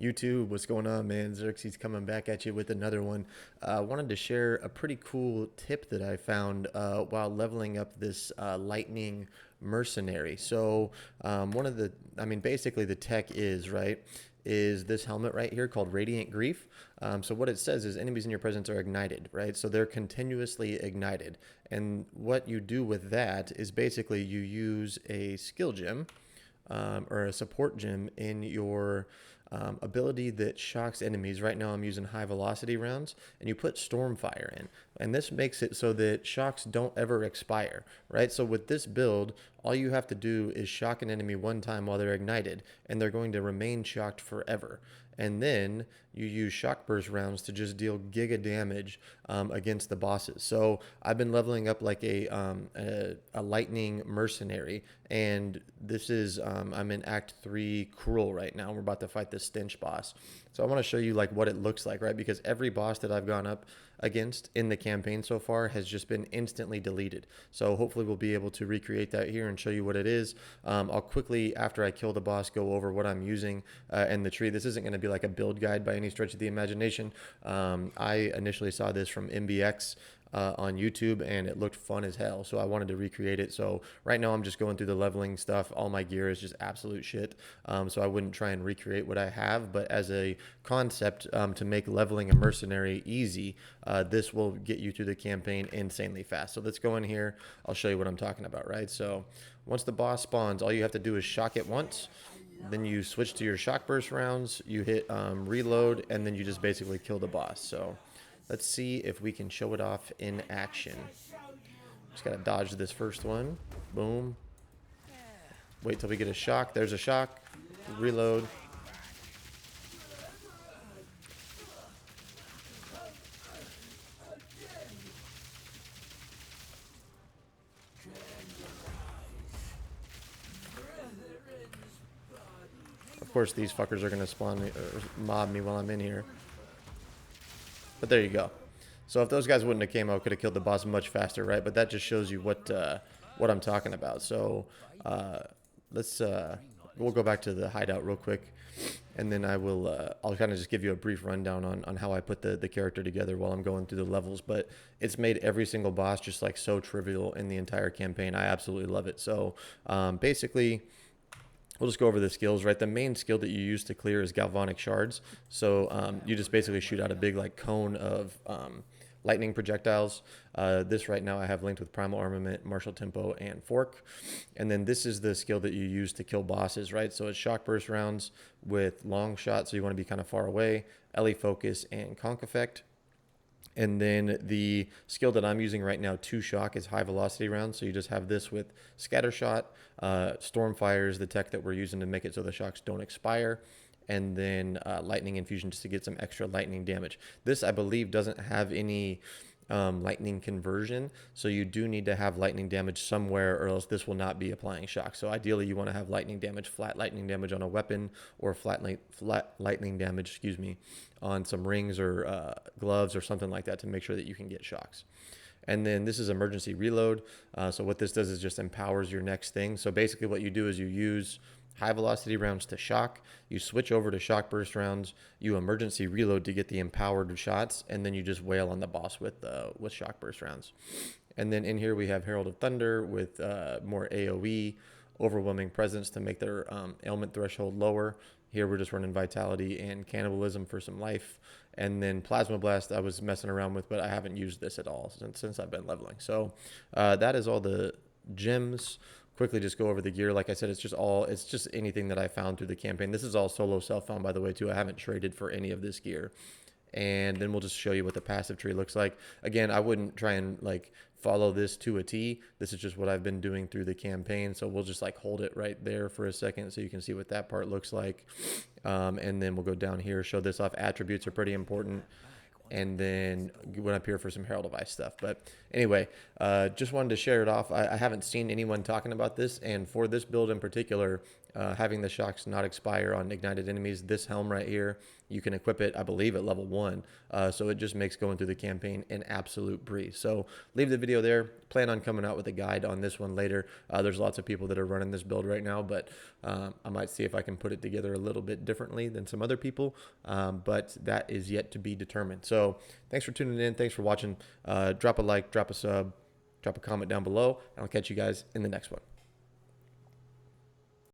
YouTube, what's going on, man? Xerxes coming back at you with another one. Wanted to share a pretty cool tip that I found while leveling up this lightning mercenary. So one of the, I mean, basically the tech is, right, is this helmet right here called Radiant Grief. So what it says is enemies in your presence are ignited, right? So they're continuously ignited. And what you do with that is basically you use a skill gem or a support gem in your ability that shocks enemies. Right now I'm using high velocity rounds, and you put Stormfire in. And this makes it so that shocks don't ever expire, right? So with this build, all you have to do is shock an enemy one time while they're ignited, and they're going to remain shocked forever. And then you use shock burst rounds to just deal giga damage against the bosses. So I've been leveling up like a lightning mercenary, and this is I'm in Act 3 Cruel right now. We're about to fight this stench boss. So I want to show you like what it looks like, right? Because every boss that I've gone up against in the campaign so far has just been instantly deleted. So hopefully we'll be able to recreate that here and show you what it is. I'll quickly, after I kill the boss, go over what I'm using and the tree. This isn't going to be like a build guide by any stretch of the imagination. I initially saw this from MBX on YouTube, and it looked fun as hell, so I wanted to recreate it. So right now I'm just going through the leveling stuff. All my gear is just absolute shit, so I wouldn't try and recreate what I have, but as a concept to make leveling a mercenary easy, this will get you through the campaign insanely fast. So let's go in here. I'll show you what I'm talking about, right? So once the boss spawns, all you have to do is shock it once. Then you switch to your shock burst rounds, you hit reload, and then you just basically kill the boss. So let's see if we can show it off in action. Just gotta dodge this first one. Boom. Wait till we get a shock. There's a shock. Reload. Of course, these fuckers are gonna spawn me or mob me while I'm in here. But there you go. So if those guys wouldn't have came out, could have killed the boss much faster, right? But that just shows you what I'm talking about. So we'll go back to the hideout real quick, and then I'll kind of just give you a brief rundown on how I put the character together while I'm going through the levels. But it's made every single boss just like so trivial in the entire campaign. I absolutely love it. So basically, we'll just go over the skills, right? The main skill that you use to clear is galvanic shards. So you just basically shoot out a big like cone of lightning projectiles. This right now I have linked with primal armament, martial tempo, and fork. And then this is the skill that you use to kill bosses, right? So it's shock burst rounds with long shot, so you want to be kind of far away, LE focus, and conk effect. And then the skill that I'm using right now, 2 shock, is high velocity rounds. So you just have this with scatter shot, Stormfire is the tech that we're using to make it so the shocks don't expire, and then lightning infusion just to get some extra lightning damage. This, I believe, doesn't have any lightning conversion, so you do need to have lightning damage somewhere, or else this will not be applying shock. So ideally you want to have lightning damage, flat lightning damage on a weapon, or flat lightning damage, excuse me, on some rings or gloves or something like that to make sure that you can get shocks. And then this is emergency reload. So what this does is just empowers your next thing. So basically what you do is you use high velocity rounds to shock, you switch over to shock burst rounds, you emergency reload to get the empowered shots, and then you just wail on the boss with shock burst rounds. And then in here we have Herald of Thunder with more AoE, overwhelming presence to make their ailment threshold lower. Here we're just running vitality and cannibalism for some life. And then Plasma Blast I was messing around with, but I haven't used this at all since I've been leveling. So that is all the gems. Quickly just go over the gear. Like I said, it's just anything that I found through the campaign. This is all solo self-found, by the way, too. I haven't traded for any of this gear. And then we'll just show you what the passive tree looks like. Again, I wouldn't try and like follow this to a T. This is just what I've been doing through the campaign. So we'll just like hold it right there for a second so you can see what that part looks like. And then we'll go down here, show this off. Attributes are pretty important. And then went up here for some Herald of Ice stuff. But anyway, just wanted to share it off. I haven't seen anyone talking about this, and for this build in particular, having the shocks not expire on ignited enemies. This helm right here, you can equip it, I believe, at level 1. So it just makes going through the campaign an absolute breeze. So leave the video there. Plan on coming out with a guide on this one later. There's lots of people that are running this build right now, but I might see if I can put it together a little bit differently than some other people, but that is yet to be determined. So thanks for tuning in. Thanks for watching. Drop a like, drop a sub, drop a comment down below, and I'll catch you guys in the next one.